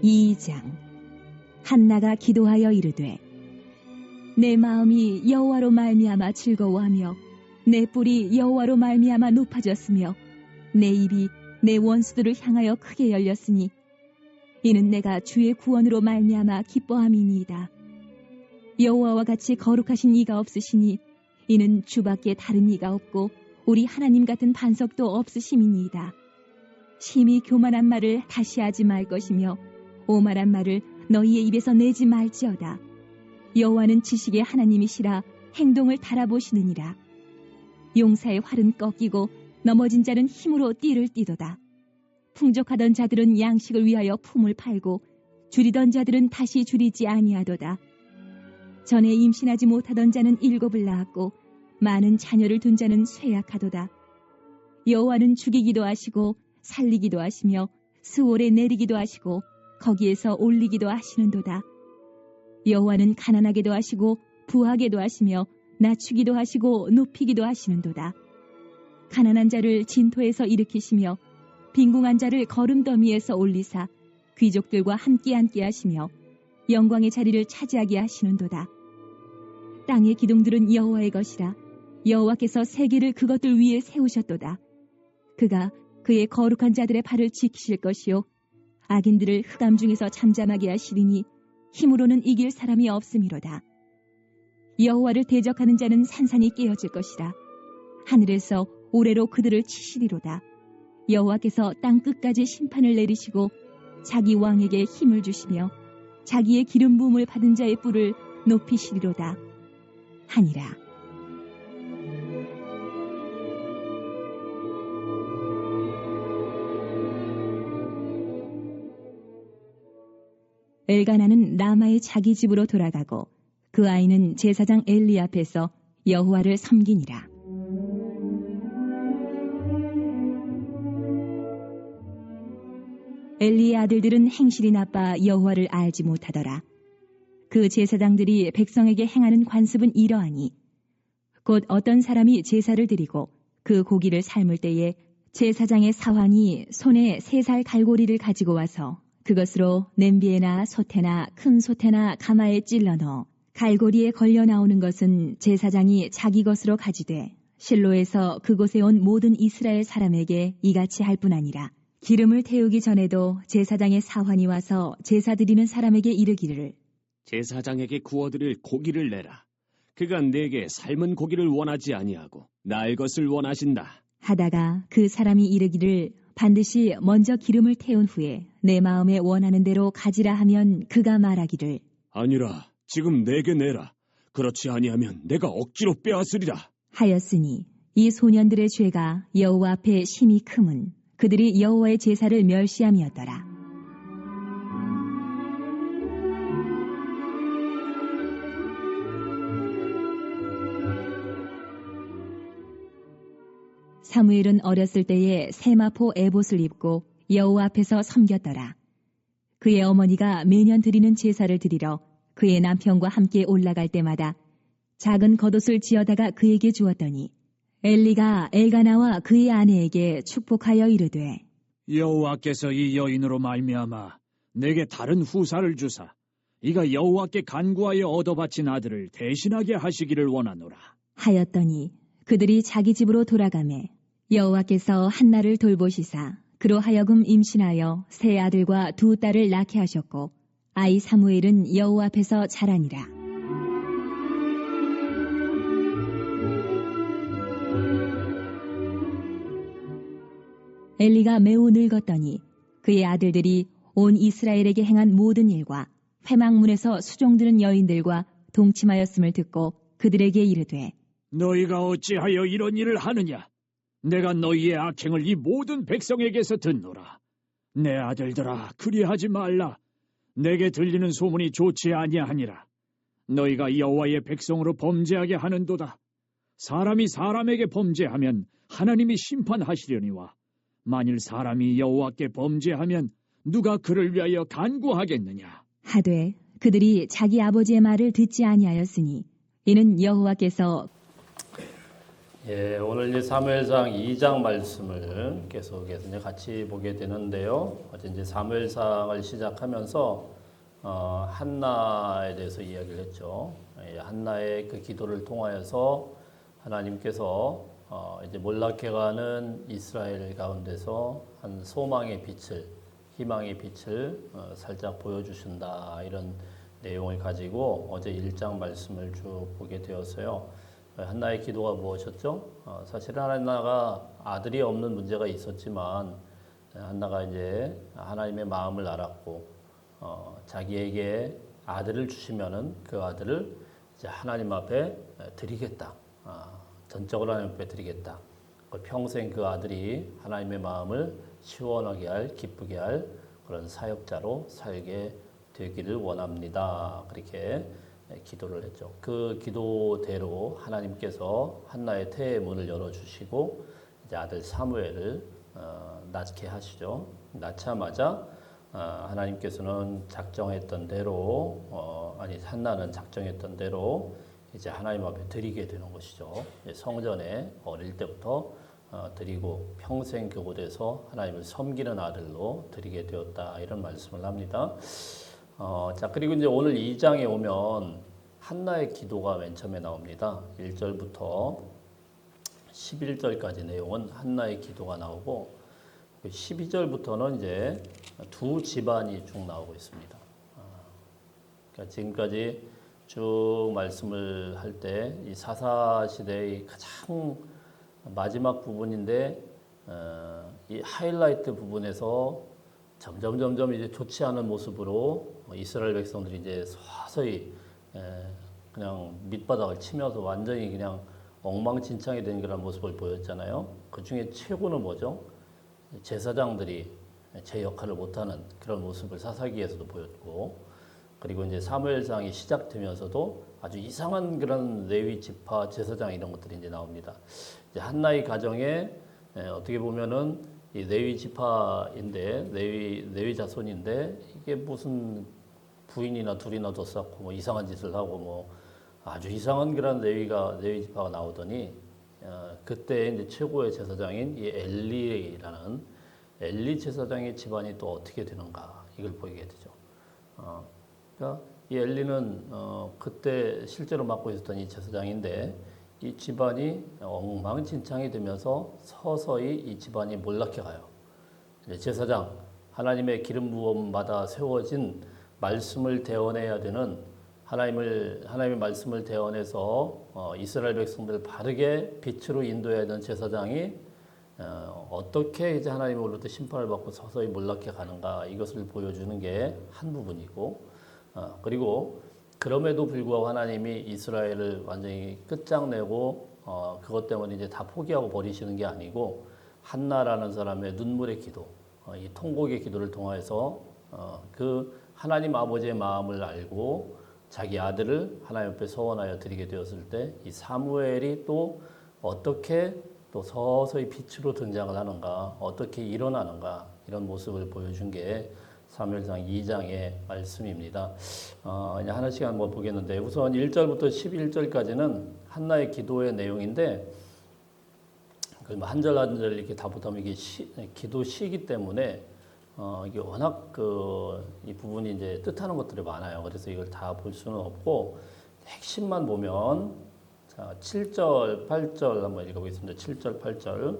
2장. 한나가 기도하여 이르되 내 마음이 여호와로 말미암아 즐거워하며 내 뿔이 여호와로 말미암아 높아졌으며 내 입이 내 원수들을 향하여 크게 열렸으니 이는 내가 주의 구원으로 말미암아 기뻐함이니이다. 여호와와 같이 거룩하신 이가 없으시니 이는 주밖에 다른 이가 없고 우리 하나님 같은 반석도 없으심이니이다. 심히 교만한 말을 다시 하지 말 것이며 오만한 말을 너희의 입에서 내지 말지어다. 여호와는 지식의 하나님이시라 행동을 달아보시느니라. 용사의 활은 꺾이고 넘어진 자는 힘으로 띠를 띠도다. 풍족하던 자들은 양식을 위하여 품을 팔고 줄이던 자들은 다시 줄이지 아니하도다. 전에 임신하지 못하던 자는 7을 낳았고 많은 자녀를 둔 자는 쇠약하도다. 여호와는 죽이기도 하시고 살리기도 하시며 스올에 내리기도 하시고 거기에서 올리기도 하시는도다. 여호와는 가난하게도 하시고 부하게도 하시며 낮추기도 하시고 높이기도 하시는도다. 가난한 자를 진토에서 일으키시며 빈궁한 자를 거름더미에서 올리사 귀족들과 함께 앉게 하시며 영광의 자리를 차지하게 하시는도다. 땅의 기둥들은 여호와의 것이라. 여호와께서 세계를 그것들 위에 세우셨도다. 그가 그의 거룩한 자들의 발을 지키실 것이요 악인들을 흑암 중에서 잠잠하게 하시리니 힘으로는 이길 사람이 없음이로다. 여호와를 대적하는 자는 산산이 깨어질 것이라. 하늘에서 오래로 그들을 치시리로다. 여호와께서 땅 끝까지 심판을 내리시고 자기 왕에게 힘을 주시며 자기의 기름 부음을 받은 자의 뿔을 높이시리로다 하니라. 엘가나는 라마의 자기 집으로 돌아가고 그 아이는 제사장 엘리 앞에서 여호와를 섬기니라. 엘리의 아들들은 행실이 나빠 여호와를 알지 못하더라. 그 제사장들이 백성에게 행하는 관습은 이러하니 곧 어떤 사람이 제사를 드리고 그 고기를 삶을 때에 제사장의 사환이 손에 3살 갈고리를 가지고 와서 그것으로 냄비에나 솥에나 큰 솥에나 가마에 찔러 넣어 갈고리에 걸려 나오는 것은 제사장이 자기 것으로 가지되 실로에서 그곳에 온 모든 이스라엘 사람에게 이같이 할 뿐 아니라 기름을 태우기 전에도 제사장의 사환이 와서 제사 드리는 사람에게 이르기를 제사장에게 구워드릴 고기를 내라. 그가 내게 삶은 고기를 원하지 아니하고 날 것을 원하신다. 하다가 그 사람이 이르기를 반드시 먼저 기름을 태운 후에 내 마음에 원하는 대로 가지라 하면 그가 말하기를 아니라 지금 내게 내라. 그렇지 아니하면 내가 억지로 빼앗으리라 하였으니 이 소년들의 죄가 여호와 앞에 심히 크문 그들이 여호와의 제사를 멸시함이었더라. 사무엘은 어렸을 때에 세마포 에봇을 입고 여호와 앞에서 섬겼더라. 그의 어머니가 매년 드리는 제사를 드리러 그의 남편과 함께 올라갈 때마다 작은 겉옷을 지어다가 그에게 주었더니 엘리가 엘가나와 그의 아내에게 축복하여 이르되 여호와께서 이 여인으로 말미암아 내게 다른 후사를 주사 이가 여호와께 간구하여 얻어바친 아들을 대신하게 하시기를 원하노라 하였더니 그들이 자기 집으로 돌아가매 여호와께서 한나를 돌보시사 그로 하여금 임신하여 3 아들과 2 딸을 낳게 하셨고 아이 사무엘은 여호와 앞에서 자라니라. 엘리가 매우 늙었더니 그의 아들들이 온 이스라엘에게 행한 모든 일과 회막문에서 수종드는 여인들과 동침하였음을 듣고 그들에게 이르되 너희가 어찌하여 이런 일을 하느냐 내가 너희의 악행을 이 모든 백성에게서 듣노라 내 아들들아 그리하지 말라 내게 들리는 소문이 좋지 아니하니라 너희가 여호와의 백성으로 범죄하게 하는도다 사람이 사람에게 범죄하면 하나님이 심판하시려니와 만일 사람이 여호와께 범죄하면 누가 그를 위하여 간구하겠느냐 하되 그들이 자기 아버지의 말을 듣지 아니하였으니 이는 여호와께서 예, 오늘 이제 사무엘상 2장 말씀을 계속해서 이제 같이 보게 되는데요. 어제 이제 사무엘상을 시작하면서 한나에 대해서 이야기를 했죠. 예, 한나의 그 기도를 통하여서 하나님께서 이제 몰락해가는 이스라엘 가운데서 한 소망의 빛을, 희망의 빛을 살짝 보여주신다, 이런 내용을 가지고 어제 1장 말씀을 쭉 보게 되었어요. 한나의 기도가 무엇이었죠? 사실 한나가 아들이 없는 문제가 있었지만 한나가 이제 하나님의 마음을 알았고 자기에게 아들을 주시면은 그 아들을 이제 하나님 앞에 드리겠다. 전적으로 하나님 앞에 드리겠다. 평생 그 아들이 하나님의 마음을 시원하게 할, 기쁘게 할 그런 사역자로 살게 되기를 원합니다. 그렇게 기도를 했죠. 그 기도대로 하나님께서 한나의 태의 문을 열어주시고 이제 아들 사무엘을 낳게 하시죠. 낳자마자 하나님께서는 작정했던 대로 한나는 작정했던 대로 이제 하나님 앞에 드리게 되는 것이죠. 성전에 어릴 때부터 드리고 평생 그곳에서 하나님을 섬기는 아들로 드리게 되었다, 이런 말씀을 합니다. 자, 그리고 이제 오늘 2장에 오면 한나의 기도가 맨 처음에 나옵니다. 1절부터 11절까지 내용은 한나의 기도가 나오고 12절부터는 이제 두 집안이 쭉 나오고 있습니다. 그러니까 지금까지 쭉 말씀을 할 때 이 사사 시대의 가장 마지막 부분인데 이 하이라이트 부분에서 점점 이제 좋지 않은 모습으로 이스라엘 백성들이 이제 서서히 그냥 밑바닥을 치면서 완전히 그냥 엉망진창이 된 그런 모습을 보였잖아요. 그 중에 최고는 뭐죠? 제사장들이 제 역할을 못하는 그런 모습을 사사기에서도 보였고, 그리고 이제 사무엘상이 시작되면서도 아주 이상한 그런 레위 지파 제사장 이런 것들이 이제 나옵니다. 이제 한나의 가정에 어떻게 보면은 이 레위 지파인데 레위 자손인데 이게 무슨 부인이나 둘이나 더 쌓고 뭐 이상한 짓을 하고 뭐 아주 이상한 그런 레위 지파가 나오더니 그때 이제 최고의 제사장인 이 엘리라는 엘리 제사장의 집안이 또 어떻게 되는가, 이걸 보게 되죠. 그러니까 이 엘리는 그때 실제로 맡고 있었던 이 제사장인데 이 집안이 엉망진창이 되면서 서서히 이 집안이 몰락해가요. 제사장, 하나님의 기름 부음마다 세워진 말씀을 대언해야 되는 하나님의 말씀을 대언해서 이스라엘 백성들을 바르게 빛으로 인도해야 되는 제사장이 어떻게 이제 하나님으로부터 심판을 받고 서서히 몰락해 가는가, 이것을 보여주는 게 한 부분이고, 그리고 그럼에도 불구하고 하나님이 이스라엘을 완전히 끝장내고 그것 때문에 이제 다 포기하고 버리시는 게 아니고 한나라는 사람의 눈물의 기도, 이 통곡의 기도를 통해서 그 하나님 아버지의 마음을 알고 자기 아들을 하나님 앞에 서원하여 드리게 되었을 때 이 사무엘이 또 어떻게 또 서서히 빛으로 등장을 하는가, 어떻게 일어나는가, 이런 모습을 보여준 게 사무엘상 2장의 말씀입니다. 이제 하나씩 한번 보겠는데, 우선 1절부터 11절까지는 한나의 기도의 내용인데, 한 절 한 절 이렇게 다 보면 이게 기도 시이기 때문에 이게 워낙 이 부분이 이제 뜻하는 것들이 많아요. 그래서 이걸 다 볼 수는 없고 핵심만 보면, 자, 7절, 8절 한번 읽어보겠습니다. 7절, 8절.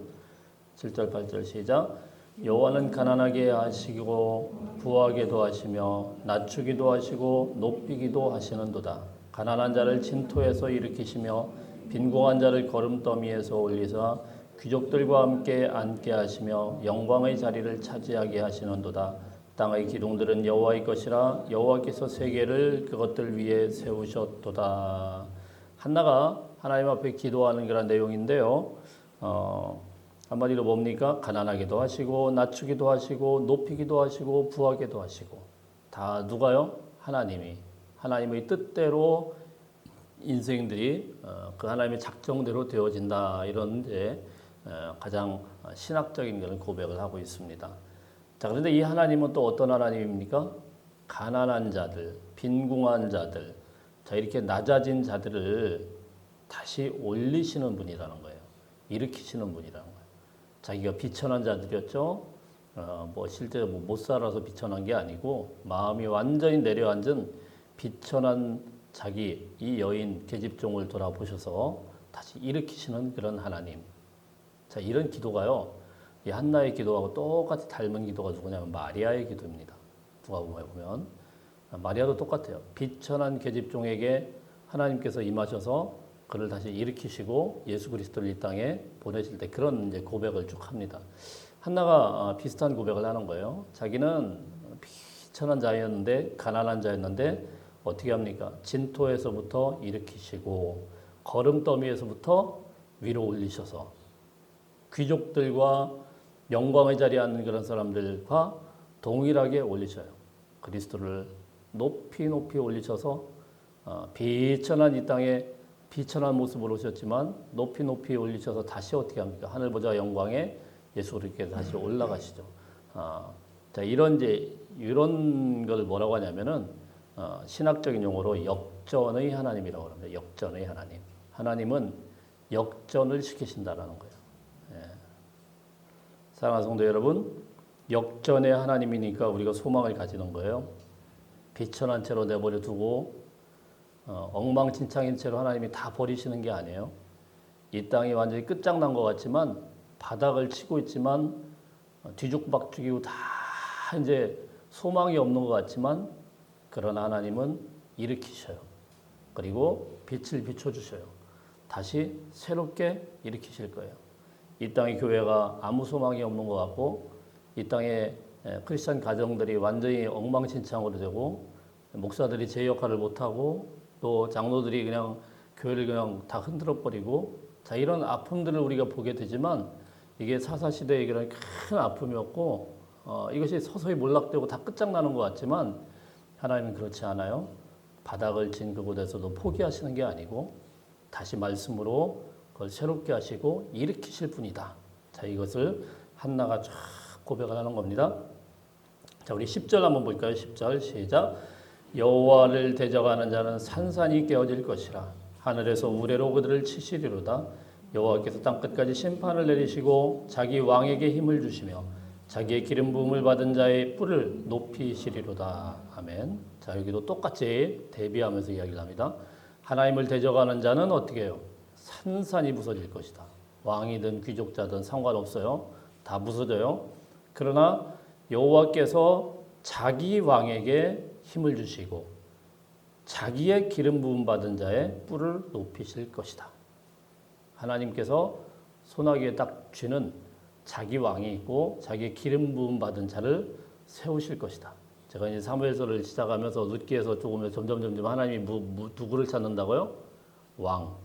7절, 8절 시작. 여호와는 가난하게 하시고 부하게도 하시며 낮추기도 하시고 높이기도 하시는도다. 가난한 자를 진토에서 일으키시며 빈궁한 자를 거름더미에서 올리사 귀족들과 함께 앉게 하시며 영광의 자리를 차지하게 하시는도다. 땅의 기둥들은 여호와의 것이라 여호와께서 세계를 그것들 위에 세우셨도다. 한나가 하나님 앞에 기도하는 그런 내용인데요. 한마디로 뭡니까? 가난하기도 하시고 낮추기도 하시고 높이기도 하시고 부하게도 하시고, 다 누가요? 하나님이, 하나님의 뜻대로 인생들이 그 하나님의 작정대로 되어진다, 이런 이제 가장 신학적인 그런 고백을 하고 있습니다. 자, 그런데 이 하나님은 또 어떤 하나님입니까? 가난한 자들, 빈궁한 자들, 자, 이렇게 낮아진 자들을 다시 올리시는 분이라는 거예요. 일으키시는 분이라는 거예요. 자기가 비천한 자들이었죠. 뭐 실제 못 살아서 비천한 게 아니고 마음이 완전히 내려앉은 비천한 자기 이 여인 계집종을 돌아보셔서 다시 일으키시는 그런 하나님. 자, 이런 기도가요. 이 한나의 기도하고 똑같이 닮은 기도가 누구냐면 마리아의 기도입니다. 누가복음에 보면 마리아도 똑같아요. 비천한 계집종에게 하나님께서 임하셔서 그를 다시 일으키시고 예수 그리스도를 이 땅에 보내실 때 그런 이제 고백을 쭉 합니다. 한나가 비슷한 고백을 하는 거예요. 자기는 비천한 자였는데 가난한 자였는데 어떻게 합니까? 진토에서부터 일으키시고 거름더미에서부터 위로 올리셔서 귀족들과 영광의 자리에 앉는 그런 사람들과 동일하게 올리셔요. 그리스도를 높이 높이 올리셔서 비천한 이 땅에 비천한 모습으로 오셨지만 높이 높이 올리셔서 다시 어떻게 합니까? 하늘 보좌 영광에 예수 그리스도께서 다시 올라가시죠. 자, 이런 걸 뭐라고 하냐면은 신학적인 용어로 역전의 하나님이라고 합니다. 역전의 하나님. 하나님은 역전을 시키신다라는 거예요. 예. 사랑하는 성도 여러분, 역전의 하나님이니까 우리가 소망을 가지는 거예요. 비천한 채로 내버려 두고 엉망진창인 채로 하나님이 다 버리시는 게 아니에요. 이 땅이 완전히 끝장난 것 같지만 바닥을 치고 있지만 뒤죽박죽이고 다 이제 소망이 없는 것 같지만 그러나 하나님은 일으키셔요. 그리고 빛을 비춰주셔요. 다시 새롭게 일으키실 거예요. 이 땅의 교회가 아무 소망이 없는 것 같고 이 땅의 크리스찬 가정들이 완전히 엉망진창으로 되고 목사들이 제 역할을 못하고 또 장로들이 그냥 교회를 그냥 다 흔들어 버리고 자 이런 아픔들을 우리가 보게 되지만 이게 사사시대의 그런 큰 아픔이었고 이것이 서서히 몰락되고 다 끝장나는 것 같지만 하나님은 그렇지 않아요. 바닥을 친 그곳에서도 포기하시는 게 아니고 다시 말씀으로 그걸 새롭게 하시고 일으키실 분이다. 자 이것을 한나가 쫙 고백을 하는 겁니다. 자 우리 10절 한번 볼까요? 10절 시작. 여호와를 대적하는 자는 산산이 깨어질 것이라. 하늘에서 우레로 그들을 치시리로다. 여호와께서 땅끝까지 심판을 내리시고 자기 왕에게 힘을 주시며 자기의 기름 부음을 받은 자의 뿔을 높이시리로다. 아멘. 자 여기도 똑같이 대비하면서 이야기를 합니다. 하나님을 대적하는 자는 어떻게 해요? 산산이 부서질 것이다. 왕이든 귀족자든 상관없어요. 다 부서져요. 그러나 여호와께서 자기 왕에게 힘을 주시고 자기의 기름 부음 받은 자의 뿔을 높이실 것이다. 하나님께서 소나기에 딱 쥐는 자기 왕이 있고 자기의 기름 부음 받은 자를 세우실 것이다. 제가 이제 사무엘서를 시작하면서 룻기에서 조금 점점 하나님이 누구를 찾는다고요? 왕.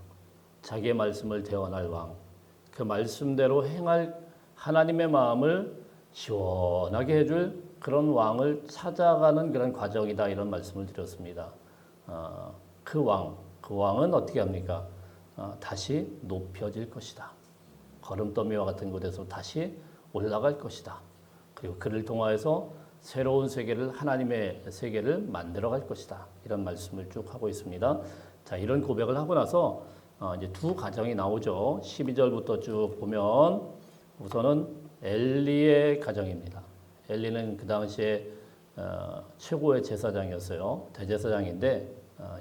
자기의 말씀을 대언할 왕. 그 말씀대로 행할 하나님의 마음을 시원하게 해줄 그런 왕을 찾아가는 그런 과정이다 이런 말씀을 드렸습니다. 그 왕은 어떻게 합니까? 다시 높여질 것이다. 거름더미와 같은 곳에서 다시 올라갈 것이다. 그리고 그를 통하여서 새로운 세계를 하나님의 세계를 만들어갈 것이다. 이런 말씀을 쭉 하고 있습니다. 자 이런 고백을 하고 나서 이제 두 가정이 나오죠. 12절부터 쭉 보면 우선은 엘리의 가정입니다. 엘리는 그 당시에 최고의 제사장이었어요. 대제사장인데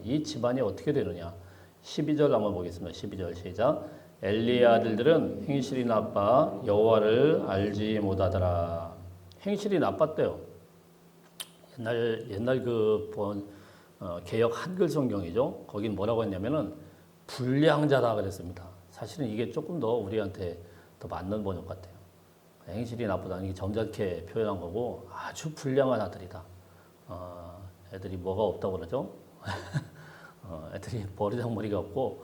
이 집안이 어떻게 되느냐. 12절 한번 보겠습니다. 12절 시작. 엘리의 아들들은 행실이 나빠 여호와를 알지 못하더라. 행실이 나빴대요. 옛날 개역 한글 성경이죠. 거긴 뭐라고 했냐면은 불량자다 그랬습니다. 사실은 이게 조금 더 우리한테 더 맞는 번역 같아요. 행실이 나쁘다는 게 점잖게 표현한 거고 아주 불량한 아들이다. 애들이 뭐가 없다고 그러죠? 애들이 버리장머리가 없고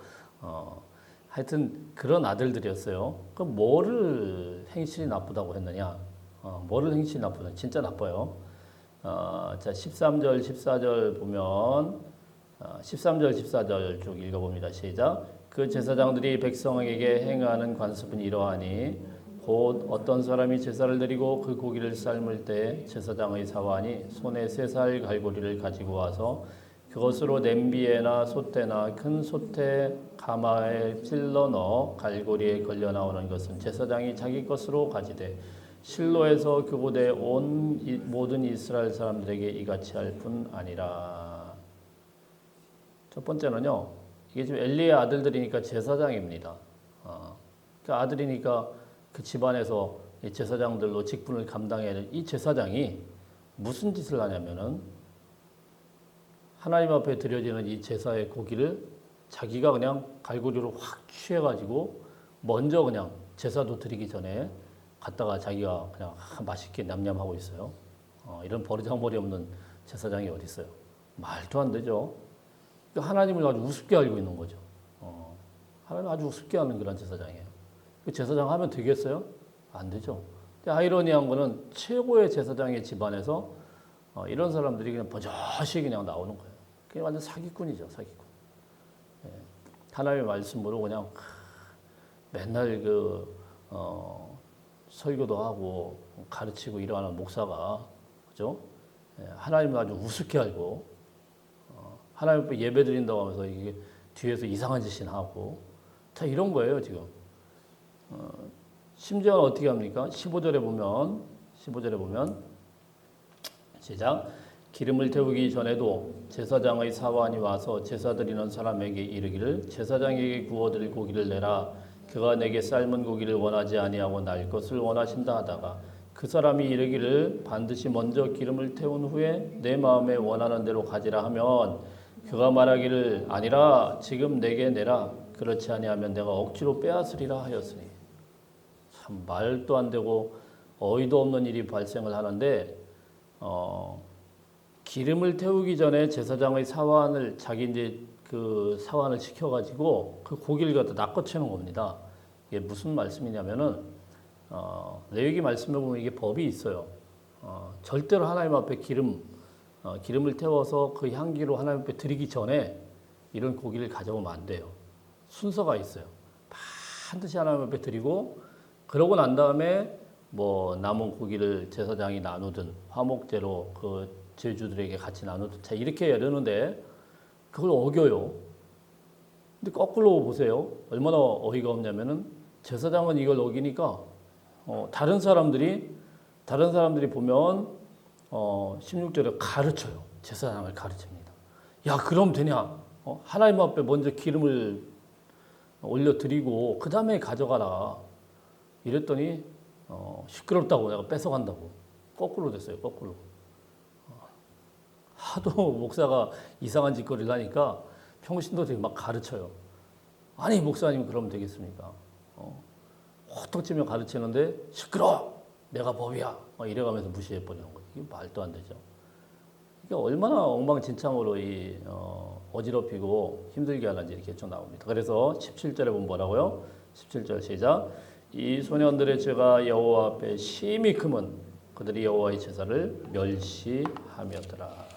하여튼 그런 아들들이었어요. 그럼 뭐를 행실이 나쁘다고 했느냐? 뭐를 행실이 나쁘냐? 진짜 나빠요. 자 13절 14절 보면 13절 14절 쭉 읽어봅니다. 시작. 그 제사장들이 백성에게 행하는 관습은 이러하니 곧 어떤 사람이 제사를 드리고 그 고기를 삶을 때 제사장의 사환이 손에 3살 갈고리를 가지고 와서 그것으로 냄비에나 솥대나 큰 솥에 가마에 찔러 넣어 갈고리에 걸려 나오는 것은 제사장이 자기 것으로 가지되 실로에서 그곳에 온 모든 이스라엘 사람들에게 이같이 할 뿐 아니라. 첫 번째는요, 이게 지금 엘리의 아들들이니까 제사장입니다. 그 아들이니까 그 집안에서 이 제사장들로 직분을 감당해야 될 이 제사장이 무슨 짓을 하냐면은 하나님 앞에 드려지는 이 제사의 고기를 자기가 그냥 갈고리로 확 취해가지고 먼저 그냥 제사도 드리기 전에 갖다가 자기가 그냥 맛있게 냠냠하고 있어요. 이런 버르장머리 없는 제사장이 어디 있어요? 말도 안 되죠. 하나님을 아주 우습게 알고 있는 거죠. 하나님 아주 우습게 하는 그런 제사장이에요. 그 제사장 하면 되겠어요? 안 되죠. 아이러니한 거는 최고의 제사장의 집안에서 이런 사람들이 그냥 버젓이 그냥 나오는 거예요. 그게 완전 사기꾼이죠, 사기꾼. 예. 하나님의 말씀으로 그냥 맨날 설교도 하고 가르치고 일어나는 목사가, 그죠? 예. 하나님을 아주 우습게 알고, 하나님 앞에 예배 드린다고 하면서 이게 뒤에서 이상한 짓이나 하고, 다 이런 거예요, 지금. 심지어는 어떻게 합니까? 15절에 보면, 시작. 기름을 태우기 전에도 제사장의 사환이 와서 제사 드리는 사람에게 이르기를 제사장에게 구워드릴 고기를 내라. 그가 내게 삶은 고기를 원하지 아니하고 날 것을 원하신다 하다가 그 사람이 이르기를 반드시 먼저 기름을 태운 후에 내 마음에 원하는 대로 가지라 하면 그가 말하기를 아니라 지금 내게 내라. 그렇지 아니하면 내가 억지로 빼앗으리라 하였으니. 참 말도 안 되고 어이도 없는 일이 발생을 하는데 기름을 태우기 전에 제사장의 사환을 자기 이제 그 사환을 시켜가지고 그 고기를 갖다 낚아채는 겁니다. 이게 무슨 말씀이냐면은 레위기 말씀에 보면 이게 법이 있어요. 절대로 하나님 앞에 기름을 태워서 그 향기로 하나님 앞에 드리기 전에 이런 고기를 가져오면 안 돼요. 순서가 있어요. 반드시 하나님 앞에 드리고 그러고 난 다음에 뭐 남은 고기를 제사장이 나누든 화목제로 그 제주들에게 같이 나누든 자 이렇게 이러는데 그걸 어겨요. 근데 거꾸로 보세요. 얼마나 어이가 없냐면은 제사장은 이걸 어기니까 다른 사람들이 보면 16절에 가르쳐요. 제사장을 가르칩니다. 야 그럼 되냐? 하나님 앞에 먼저 기름을 올려드리고 그 다음에 가져가라. 이랬더니 시끄럽다고 내가 뺏어간다고. 거꾸로 됐어요. 거꾸로. 하도 목사가 이상한 짓거리를 하니까 평신도들이 막 가르쳐요. 아니 목사님 그러면 되겠습니까? 호떡 치며 가르치는데 시끄러워! 내가 법이야! 이래가면서 무시해버리는 거예요. 이게 말도 안 되죠. 그러니까 얼마나 엉망진창으로 어지럽히고 힘들게 하는지 이렇게 좀 나옵니다. 그래서 17절에 보면 뭐라고요? 17절 시작. 이 소년들의 죄가 여호와 앞에 심히 크면 그들이 여호와의 제사를 멸시하며더라.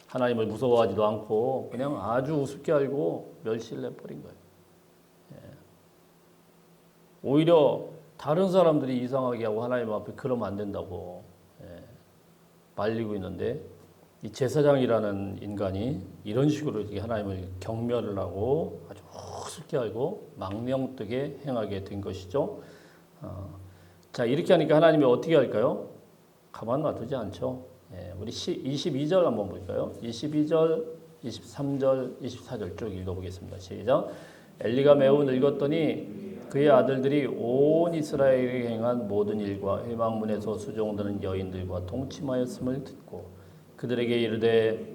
하나님을 무서워하지도 않고 그냥 아주 우습게 알고 멸시를 해버린 거예요. 오히려 다른 사람들이 이상하게 하고 하나님 앞에 그러면 안 된다고 말리고 있는데 이 제사장이라는 인간이 이런 식으로 하나님을 경멸을 하고 아주 우습게 알고 망령되게 행하게 된 것이죠. 자 이렇게 하니까 하나님이 어떻게 할까요? 가만 놔두지 않죠. 우리 22절 한번 볼까요? 22절, 23절, 24절 쭉 읽어보겠습니다. 시작. 엘리가 매우 늙었더니 그의 아들들이 온 이스라엘에 행한 모든 일과 회막문에서 수종드는 여인들과 동침하였음을 듣고 그들에게 이르되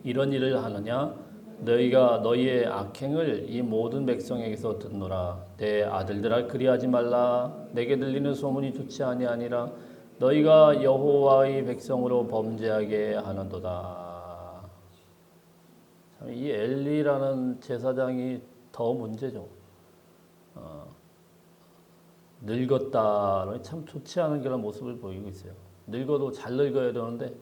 이런 일을 하느냐? 너희가 너희의 악행을 이 모든 백성에게서 듣노라. 내 아들들아 그리하지 말라. 내게 들리는 소문이 좋지 아니하니라. 너희가 여호와의 백성으로 범죄하게 하는도다. 참, 이 엘리라는 제사장이 더 문제죠. 늙었다. 참 좋지 않은 그런 모습을 보이고 있어요. 늙어도 잘 늙어야 되는데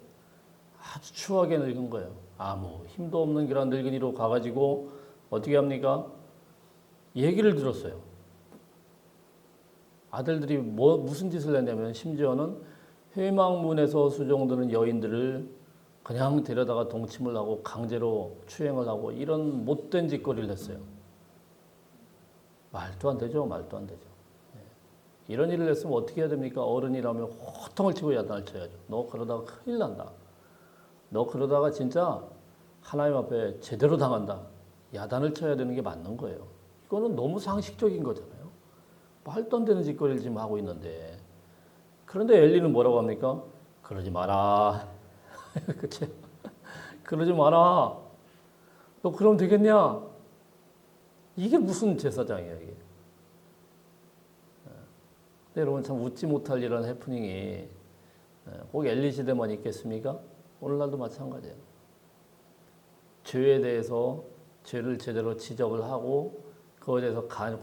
아주 추하게 늙은 거예요. 아무 힘도 없는 그런 늙은이로 가가지고 어떻게 합니까? 얘기를 들었어요. 아들들이 무슨 짓을 했냐면 심지어는 회막문에서 수종드는 여인들을 그냥 데려다가 동침을 하고 강제로 추행을 하고 이런 못된 짓거리를 했어요. 말도 안 되죠. 말도 안 되죠. 이런 일을 했으면 어떻게 해야 됩니까? 어른이라면 호통을 치고 야단을 쳐야죠. 너 그러다가 큰일 난다. 너 그러다가 진짜 하나님 앞에 제대로 당한다. 야단을 쳐야 되는 게 맞는 거예요. 이거는 너무 상식적인 거잖아요. 말도 안 되는 짓거리를 지금 하고 있는데. 그런데 엘리는 뭐라고 합니까? 그러지 마라. 그치? 그러지 마라. 너 그럼 되겠냐? 이게 무슨 제사장이야, 이게. 근데 여러분 참 웃지 못할 이런 해프닝이 꼭 엘리 시대만 있겠습니까? 오늘날도 마찬가지예요. 죄에 대해서 죄를 제대로 지적을 하고 그거에 대해서 관여